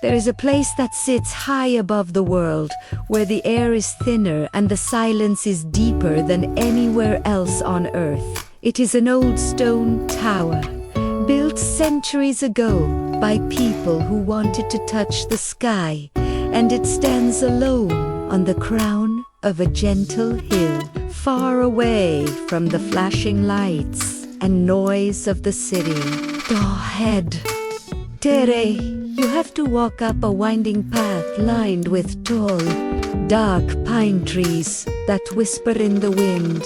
There is a place that sits high above the world, where the air is thinner and the silence is deeper than anywhere else on Earth. It is an old stone tower, built centuries ago by people who wanted to touch the sky, and it stands alone on the crown of a gentle hill, far away from the flashing lights and noise of the city. Ahead, Tere, you have to walk up a winding path lined with tall, dark pine trees that whisper in the wind,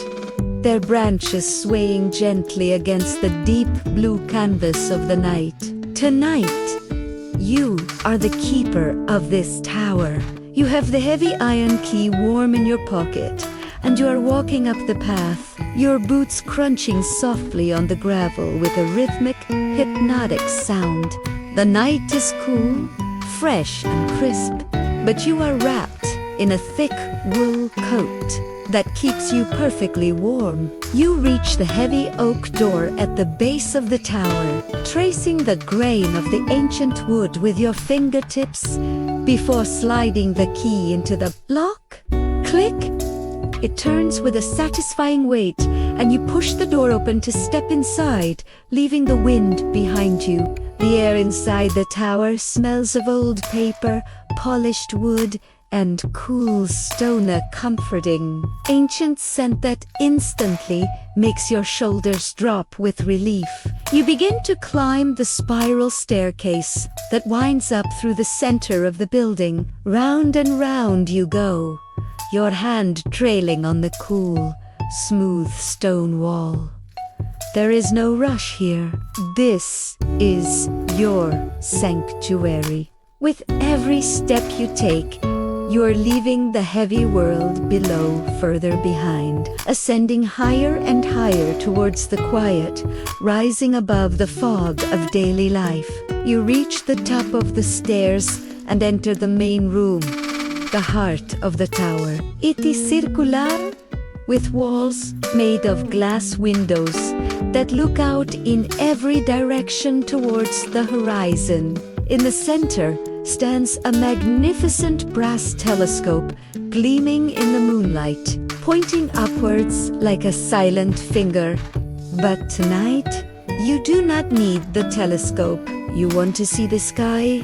their branches swaying gently against the deep blue canvas of the night. Tonight, you are the keeper of this tower. You have the heavy iron key warm in your pocket, and you are walking up the path, your boots crunching softly on the gravel with a rhythmic, hypnotic sound. The night is cool, fresh and crisp, but you are wrapped in a thick wool coat that keeps you perfectly warm. You reach the heavy oak door at the base of the tower, tracing the grain of the ancient wood with your fingertips before sliding the key into the lock. Click! It turns with a satisfying weight, and you push the door open to step inside, leaving the wind behind you. The air inside the tower smells of old paper, polished wood, and cool stone, a comforting, ancient scent that instantly makes your shoulders drop with relief. You begin to climb the spiral staircase that winds up through the center of the building. Round and round you go, your hand trailing on the cool, smooth stone wall. There is no rush here. This is your sanctuary. With every step you take, you are leaving the heavy world below further behind, ascending higher and higher towards the quiet, rising above the fog of daily life. You reach the top of the stairs and enter the main room, the heart of the tower. It is circular, with walls made of glass windows that look out in every direction towards the horizon. In the center stands a magnificent brass telescope gleaming in the moonlight, pointing upwards like a silent finger. But tonight, you do not need the telescope. You want to see the sky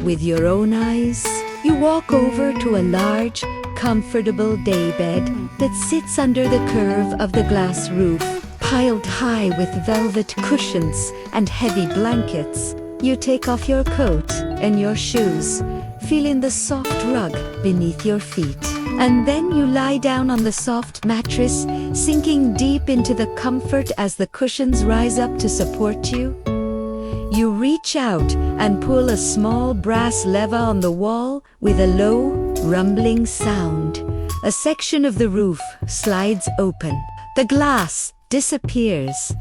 with your own eyes? You walk over to a large, comfortable daybed that sits under the curve of the glass roof, piled high with velvet cushions and heavy blankets. You take off your coat and your shoes, feeling the soft rug beneath your feet. And then you lie down on the soft mattress, sinking deep into the comfort as the cushions rise up to support you. You reach out and pull a small brass lever on the wall with a low, rumbling sound. A section of the roof slides open. The glass disappears.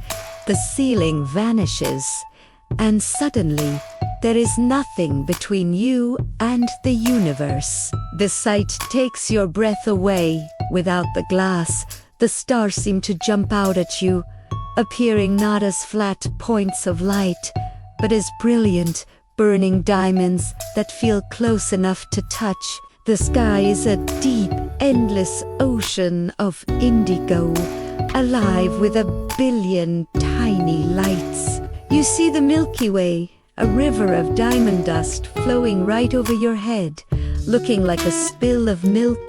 The ceiling vanishes. And suddenly, there is nothing between you and the universe. The sight takes your breath away. Without the glass, the stars seem to jump out at you, appearing not as flat points of light, but as brilliant, burning diamonds that feel close enough to touch. The sky is a deep, endless ocean of indigo, alive with a billion tiny lights. You see the Milky Way, a river of diamond dust flowing right over your head, looking like a spill of milk,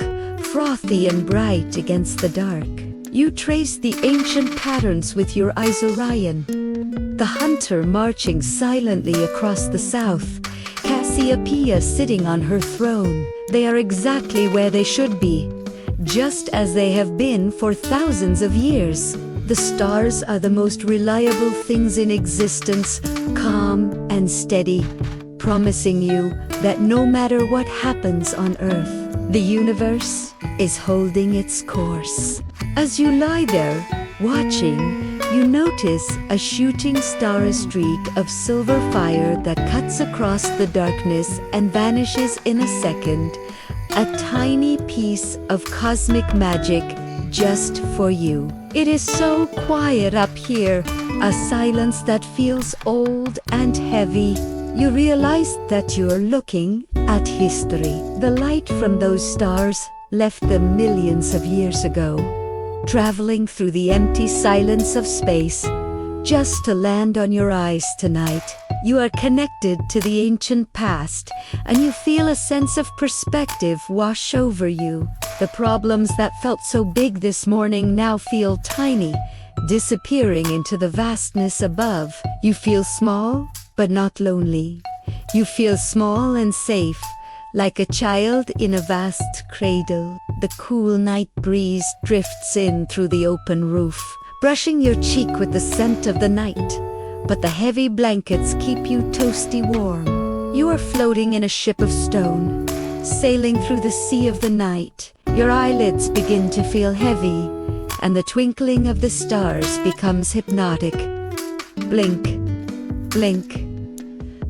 frothy and bright against the dark. You trace the ancient patterns with your eyes, Orion, the hunter marching silently across the south, Cassiopeia sitting on her throne. They are exactly where they should be, just as they have been for thousands of years. The stars are the most reliable things in existence, calm and steady, promising you that no matter what happens on Earth, the universe is holding its course. As you lie there, watching, you notice a shooting star streak of silver fire that cuts across the darkness and vanishes in a second. A tiny piece of cosmic magic just for you. It is so quiet up here, a silence that feels old and heavy. you realize that you're looking at history. The light from those stars left them millions of years ago, traveling through the empty silence of space, just to land on your eyes tonight. You are connected to the ancient past, and you feel a sense of perspective wash over you. The problems that felt so big this morning now feel tiny, disappearing into the vastness above. You feel small, but not lonely. You feel small and safe, like a child in a vast cradle. The cool night breeze drifts in through the open roof, brushing your cheek with the scent of the night. But the heavy blankets keep you toasty warm. You are floating in a ship of stone, sailing through the sea of the night. Your eyelids begin to feel heavy, and the twinkling of the stars becomes hypnotic. Blink, blink.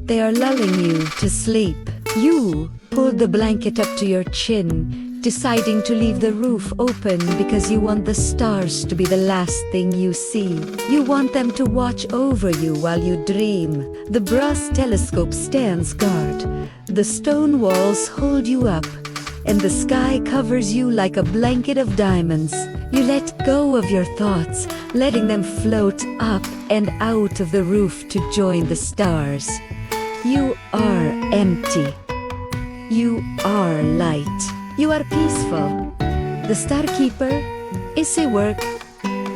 They are lulling you to sleep. You pull the blanket up to your chin, deciding to leave the roof open because you want the stars to be the last thing you see. You want them to watch over you while you dream. The brass telescope stands guard. The stone walls hold you up, and the sky covers you like a blanket of diamonds. You let go of your thoughts, letting them float up and out of the roof to join the stars. You are empty. You are light. You are peaceful. The Starkeeper is a work.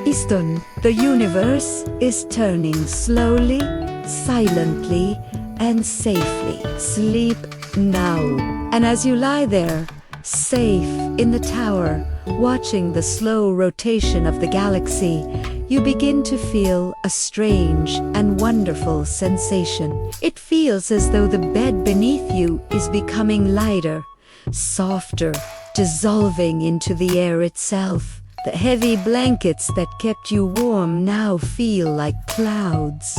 Iston, the universe is turning slowly, silently, and safely. Sleep now. And as you lie there, safe in the tower, watching the slow rotation of the galaxy, you begin to feel a strange and wonderful sensation. It feels as though the bed beneath you is becoming lighter, softer, dissolving into the air itself. The heavy blankets that kept you warm now feel like clouds.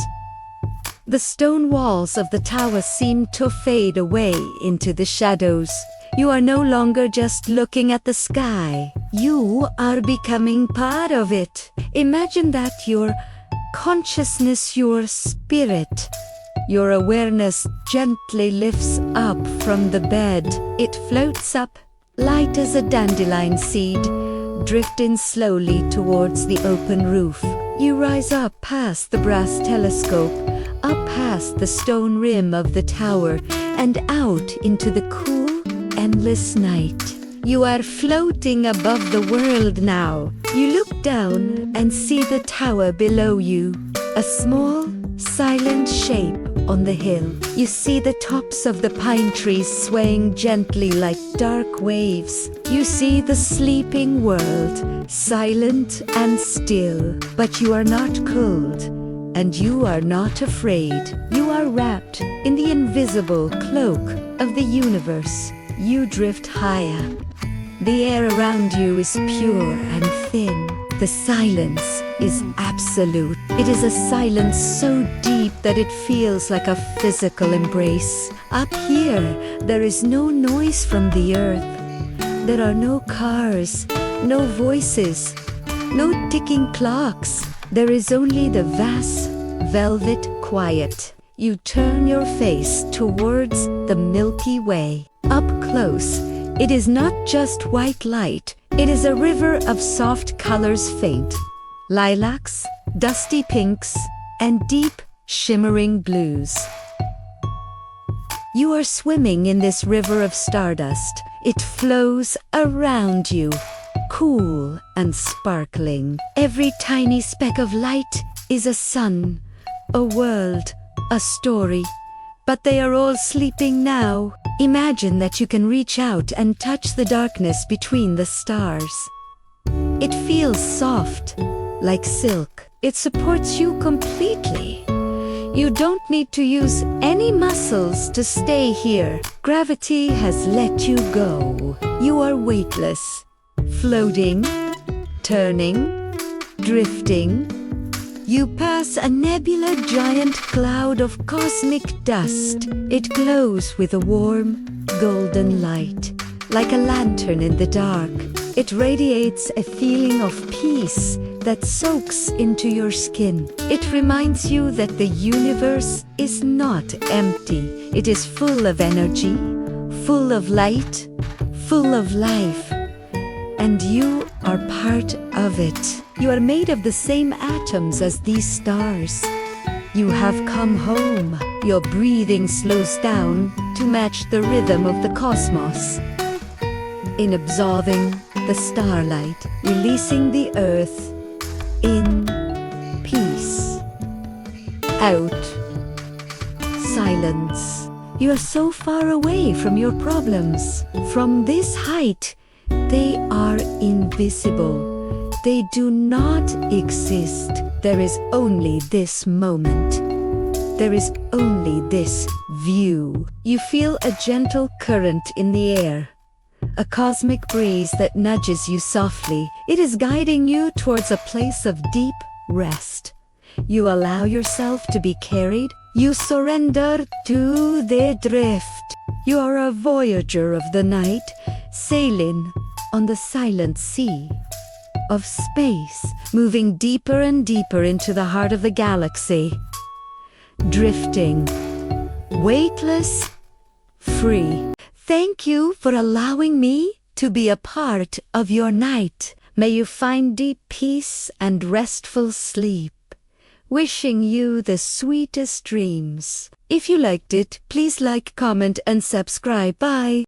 The stone walls of the tower seem to fade away into the shadows. You are no longer just looking at the sky. You are becoming part of it. Imagine that your consciousness, your spirit, your awareness gently lifts up from the bed. It floats up, light as a dandelion seed, drifting slowly towards the open roof. You rise up past the brass telescope, up past the stone rim of the tower, and out into the cool, endless night. You are floating above the world now. You look down and see the tower below you, a small, silent shape on the hill. You see the tops of the pine trees swaying gently like dark waves. You see the sleeping world, silent and still. But you are not cold, and you are not afraid. You are wrapped in the invisible cloak of the universe. You drift higher. The air around you is pure and thin. The silence is absolute. It is a silence so deep that it feels like a physical embrace. Up here, there is no noise from the earth. There are no cars, no voices, no ticking clocks. There is only the vast, velvet quiet. You turn your face towards the Milky Way. Up close, it is not just white light. It is a river of soft colors, faint lilacs, dusty pinks, and deep, shimmering blues. You are swimming in this river of stardust. It flows around you, cool and sparkling. Every tiny speck of light is a sun, a world, a story. But they are all sleeping now. Imagine that you can reach out and touch the darkness between the stars. It feels soft, like silk. It supports you completely. You don't need to use any muscles to stay here. Gravity has let you go. You are weightless, floating, turning, drifting. You pass a nebula giant cloud of cosmic dust. It glows with a warm, golden light, like a lantern in the dark. It radiates a feeling of peace that soaks into your skin. It reminds you that the universe is not empty. It is full of energy, full of light, full of life. And you are part of it. You are made of the same atoms as these stars. You have come home. Your breathing slows down to match the rhythm of the cosmos. In absorbing the starlight, releasing the earth in peace. Out. Silence. You are so far away from your problems. From this height, they are invisible. They do not exist. There is only this moment. There is only this view. You feel a gentle current in the air. A cosmic breeze that nudges you softly. It is guiding you towards a place of deep rest. You allow yourself to be carried. You surrender to the drift. You are a voyager of the night, sailing on the silent sea of space, moving deeper and deeper into the heart of the galaxy. Drifting, weightless, free. Thank you for allowing me to be a part of your night. May you find deep peace and restful sleep. Wishing you the sweetest dreams. If you liked it, please like, comment, and subscribe. Bye.